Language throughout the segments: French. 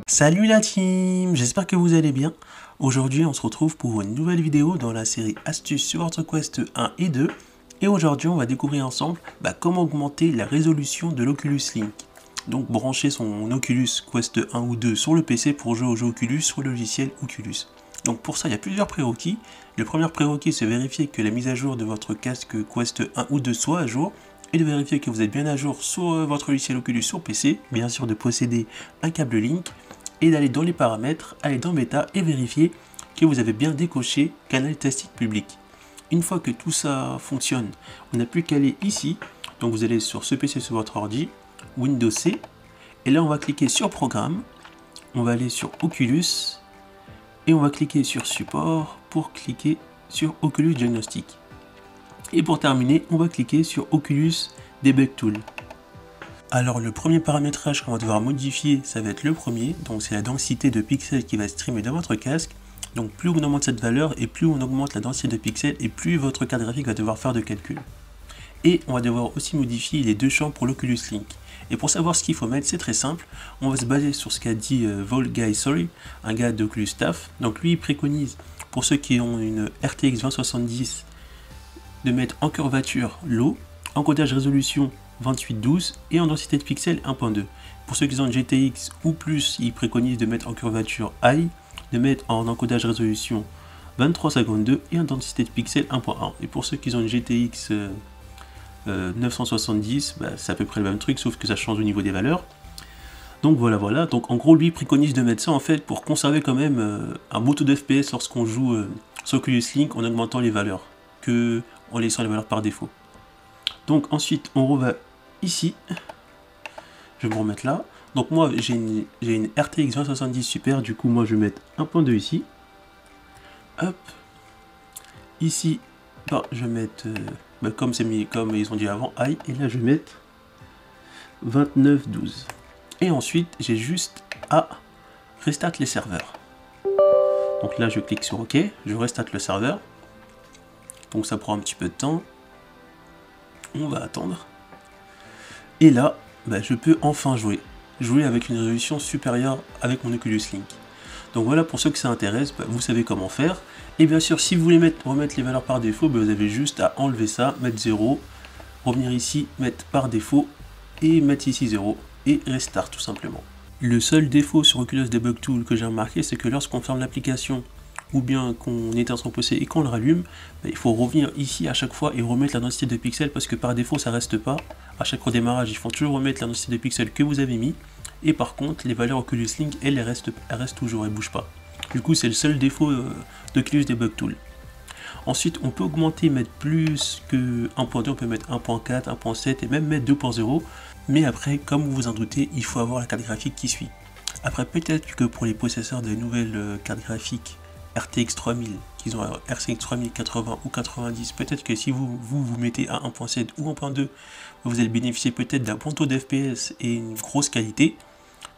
Salut la team, j'espère que vous allez bien. Aujourd'hui on se retrouve pour une nouvelle vidéo dans la série Astuces sur votre Quest 1 et 2. Et aujourd'hui on va découvrir ensemble comment augmenter la résolution de l'Oculus Link. Donc brancher son Oculus Quest 1 ou 2 sur le PC pour jouer au jeu Oculus sur le logiciel Oculus. Donc pour ça il y a plusieurs prérequis. Le premier prérequis c'est vérifier que la mise à jour de votre casque Quest 1 ou 2 soit à jour. Et de vérifier que vous êtes bien à jour sur votre logiciel Oculus sur PC. Bien sûr de posséder un câble Link. Et d'aller dans les paramètres, aller dans Bêta et vérifier que vous avez bien décoché canal testing public. Une fois que tout ça fonctionne, on n'a plus qu'à aller ici. Donc vous allez sur ce PC sur votre ordi, Windows C, et là on va cliquer sur Programme, on va aller sur Oculus, et on va cliquer sur Support pour cliquer sur Oculus Diagnostic. Et pour terminer, on va cliquer sur Oculus Debug Tool. Alors le premier paramétrage qu'on va devoir modifier, ça va être le premier, donc c'est la densité de pixels qui va streamer dans votre casque. Donc plus on augmente cette valeur et plus on augmente la densité de pixels et plus votre carte graphique va devoir faire de calculs. Et on va devoir aussi modifier les deux champs pour l'Oculus Link. Et pour savoir ce qu'il faut mettre, c'est très simple, on va se baser sur ce qu'a dit Volguy Sorry, un gars d'Oculus Staff. Donc lui il préconise pour ceux qui ont une RTX 2070 de mettre en curvature low, encodage résolution 2812 et en densité de pixels 1.2. Pour ceux qui ont une GTX ou plus, ils préconisent de mettre en curvature high, de mettre en encodage résolution 2352 et en densité de pixels 1.1. Et pour ceux qui ont une GTX 970, c'est à peu près le même truc sauf que ça change au niveau des valeurs. Donc voilà, donc en gros lui préconise de mettre ça en fait pour conserver quand même un beau taux de FPS lorsqu'on joue sur Oculus Link en augmentant les valeurs que en laissant les valeurs par défaut. Donc ensuite on va ici, je vais me remettre là. Donc moi j'ai une RTX 2070 Super, du coup moi je vais mettre 1.2 ici. Hop. Ici, je vais mettre, comme ils ont dit avant, high, et là je vais mettre 2912. Et ensuite j'ai juste à restart les serveurs. Donc là je clique sur OK, je restart le serveur. Donc ça prend un petit peu de temps. On va attendre. Et là, je peux enfin jouer avec une résolution supérieure avec mon Oculus Link. Donc voilà, pour ceux que ça intéresse, vous savez comment faire. Et bien sûr, si vous voulez remettre les valeurs par défaut, vous avez juste à enlever ça, mettre 0, revenir ici, mettre par défaut, et mettre ici 0, et restart tout simplement. Le seul défaut sur Oculus Debug Tool que j'ai remarqué, c'est que lorsqu'on ferme l'application, ou bien qu'on éteint son PC et qu'on le rallume, il faut revenir ici à chaque fois et remettre la densité de pixels parce que par défaut ça reste pas. À chaque redémarrage, il faut toujours remettre la densité de pixels que vous avez mis. Et par contre, les valeurs Oculus Link, elles restent toujours, elles bougent pas. Du coup, c'est le seul défaut d'Oculus Debug Tool. Ensuite, on peut augmenter, mettre plus que 1.2, on peut mettre 1.4, 1.7 et même mettre 2.0. Mais après, comme vous vous en doutez, il faut avoir la carte graphique qui suit. Après, peut-être que pour les possesseurs de nouvelles cartes graphiques RTX 3000, qu'ils ont RTX 3080 ou 90, peut-être que si vous mettez à 1.7 ou 1.2, vous allez bénéficier peut-être d'un bon taux d'FPS et une grosse qualité,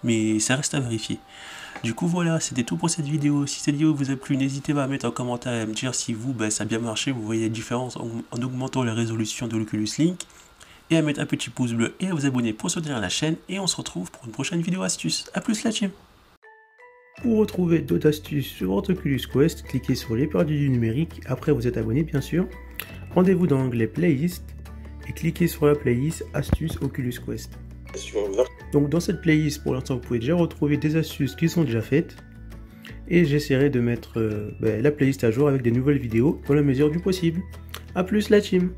mais ça reste à vérifier. Du coup voilà, c'était tout pour cette vidéo. Si cette vidéo vous a plu, n'hésitez pas à mettre en commentaire et à me dire si vous, ça a bien marché, vous voyez la différence en augmentant la résolution de l'Oculus Link, et à mettre un petit pouce bleu et à vous abonner pour soutenir la chaîne, et on se retrouve pour une prochaine vidéo astuce. A plus la team. Pour retrouver d'autres astuces sur votre Oculus Quest, cliquez sur les perdus du numérique, après vous êtes abonné bien sûr. Rendez-vous dans l'onglet Playlist et cliquez sur la playlist Astuces Oculus Quest. Donc dans cette playlist, pour l'instant, vous pouvez déjà retrouver des astuces qui sont déjà faites. Et j'essaierai de mettre la playlist à jour avec des nouvelles vidéos dans la mesure du possible. A plus la team!